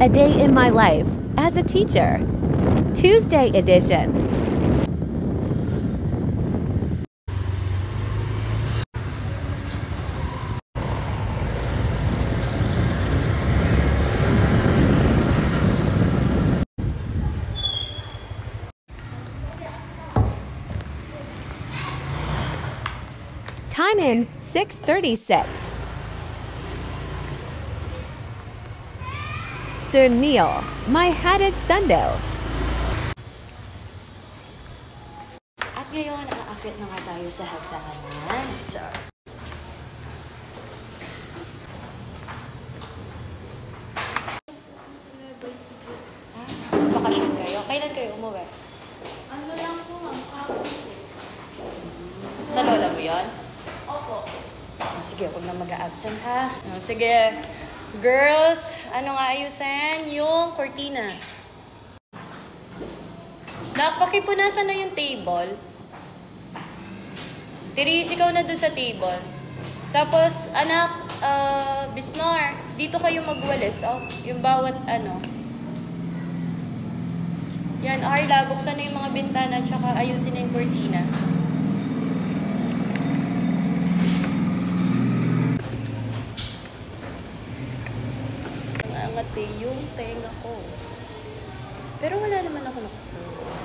A Day in My Life as a Teacher, Tuesday edition. Time in 6:36. Sir Neil, my hatted sandal. At ngayon, aakit na nga tayo sa hagdanan. Bakasyon kayo? Kailan kayo umuwi? Ano lang po, ma'am? Sa lola mo yun? Opo. Sige, huwag na mag-a-absent ha. Sige. Girls, ano nga ayusin? Yung cortina. Pakipunasan na yung table. Tiris, ikaw na doon sa table. Tapos, anak, Bisnor, dito kayo magwalis. Oh, yung bawat ano. Yan, Arla, buksan na yung mga bintana at saka ayusin na yung cortina. Angate yung tenga ko. Pero wala naman ako nakukuha.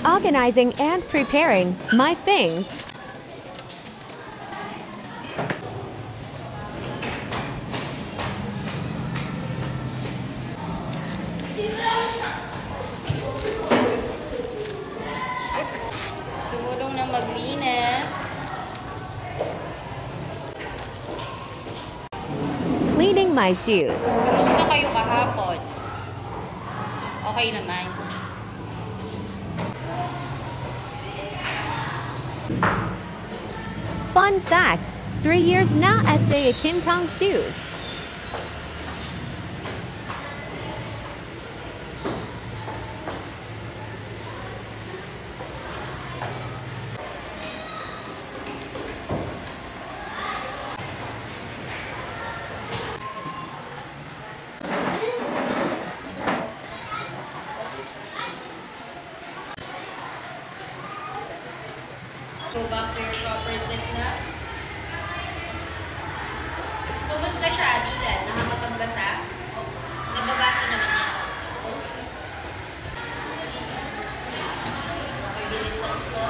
Organizing and preparing my things. Tumulong na maglinis. Cleaning my shoes. Kumusta kayo kahapon? Okay naman. Fun fact, 3 years na at Saya Kintong shoes. Go back to your proper seat na. Kumusta siya, Dylan? Nakakapagbasa? Nababasa naman niya. Okay, bilisan ko.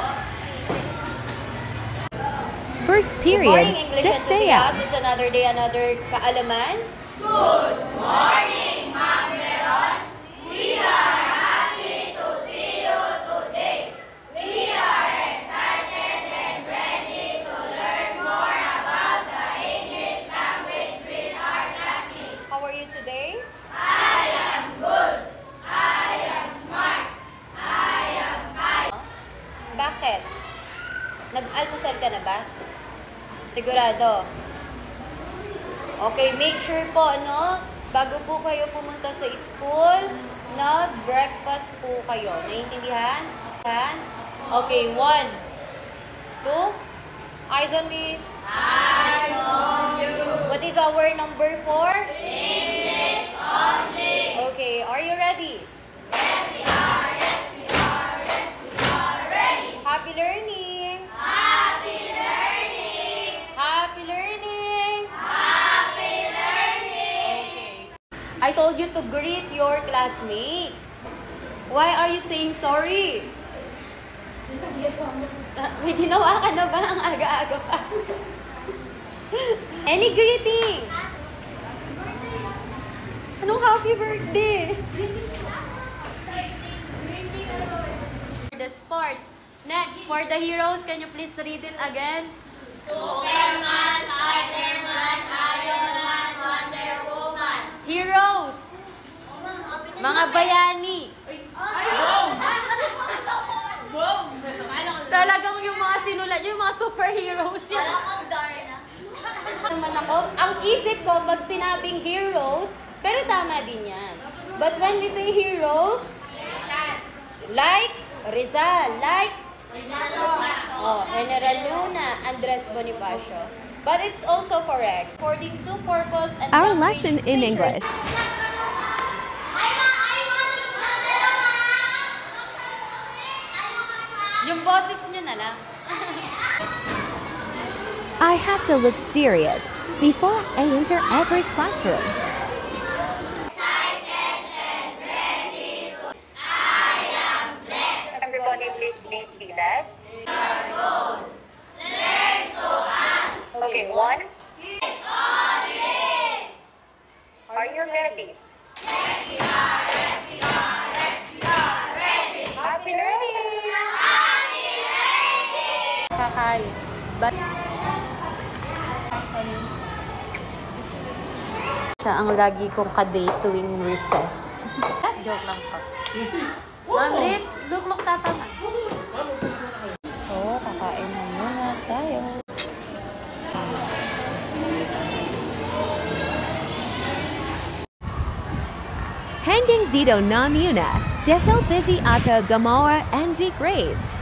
First Good period, morning, English 6 a.m. enthusiasts. It's another day, another kaalaman. Good morning, Ma'am Meron. We are happy to see you today. We are excited and ready to learn more about the English language with our classmates. How are you today? I am good. I am smart. I am fine. Bakit? Nag-almusal ka na ba? Sigurado. Okay, make sure po, no? Bago po kayo pumunta sa school, nag-breakfast po kayo. Naiintindihan? Okay, 1, 2. Eyes on me. Eyes on you. What is our number 4? English only. Okay, are you ready? Yes, we are. Yes, we are. Yes, we are ready. Happy learning! Happy learning. Happy learning! Happy learning. Okay. I told you to greet your classmates. Why are you saying sorry? May ginawa ka na ba? Ang aga-aga pa. Any greetings? Anong happy birthday? The sports. Next, for the heroes, can you please read it again? Superman, Spider-Man, Iron Man, Wonder Woman. Heroes! Mga bayani! Talagang yung mga sinulat, yung mga superheroes yan. Darna. Naman ako, ang isip ko pag sinabing heroes, pero tama din yan. But when we say heroes, like Rizal, like General Luna, Andres Bonifacio. But it's also correct. According to purpose and Our language lesson in features- English. Yung boses nyo na lang. I have to look serious before I enter every classroom. Everybody please be seated. Okay, one. Are you ready? Happy learning! Kakain. But siya ang lagi kong kadate tuwing recess. Joke lang po. Ma'am Ritz, look, tatama. So, kakain na muna tayo. Hanging dito na muna dahil busy ako gumawa ng grades.